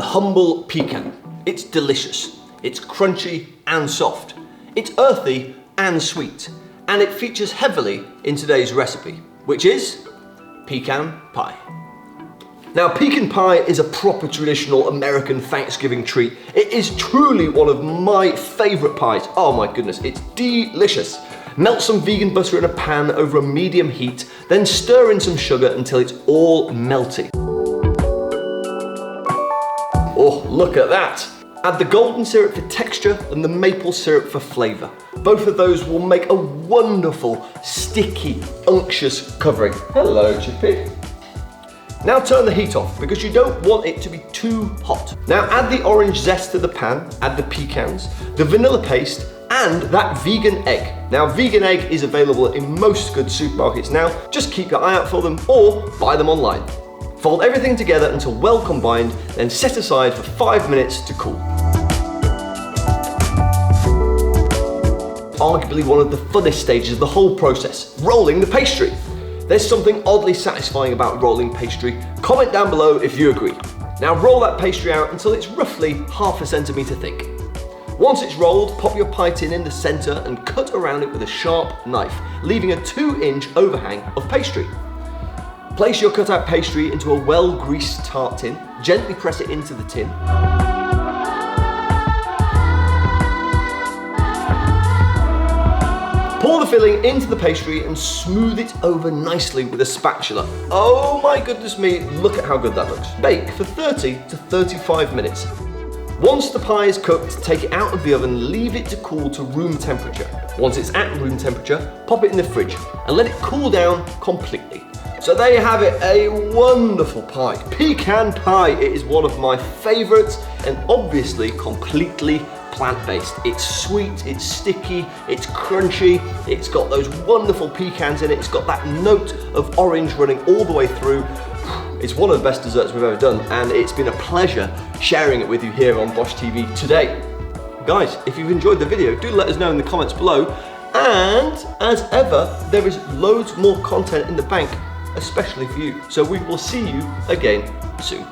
humble pecan. It's delicious, it's crunchy and soft, it's earthy and sweet, and it features heavily in today's recipe, which is pecan pie. Now, pecan pie is a proper traditional American Thanksgiving treat. It is truly one of my favourite pies. Oh my goodness, it's delicious. Melt some vegan butter in a pan over a medium heat, then stir in some sugar until it's all melty. Oh, look at that. Add the golden syrup for texture and the maple syrup for flavour. Both of those will make a wonderful, sticky, unctuous covering. Hello, Chippy. Now turn the heat off because you don't want it to be too hot. Now add the orange zest to the pan, add the pecans, the vanilla paste, and that vegan egg. Now, vegan egg is available in most good supermarkets now. Just keep your eye out for them or buy them online. Fold everything together until well combined, then set aside for 5 minutes to cool. Arguably one of the funnest stages of the whole process, rolling the pastry. There's something oddly satisfying about rolling pastry. Comment down below if you agree. Now roll that pastry out until it's roughly ½ centimetre thick. Once it's rolled, pop your pie tin in the centre and cut around it with a sharp knife, leaving a 2-inch overhang of pastry. Place your cut out pastry into a well-greased tart tin, gently press it into the tin. Pour the filling into the pastry and smooth it over nicely with a spatula. Oh my goodness me, look at how good that looks. Bake for 30 to 35 minutes. Once the pie is cooked, take it out of the oven, leave it to cool to room temperature. Once it's at room temperature, pop it in the fridge and let it cool down completely. So there you have it, a wonderful pie. Pecan pie, it is one of my favourites and obviously completely plant-based. It's sweet, it's sticky, it's crunchy, it's got those wonderful pecans in it, it's got that note of orange running all the way through. It's one of the best desserts we've ever done, and it's been a pleasure sharing it with you here on Bosh TV today. Guys, if you've enjoyed the video, do let us know in the comments below, and as ever, there is loads more content in the bank, especially for you. So we will see you again soon.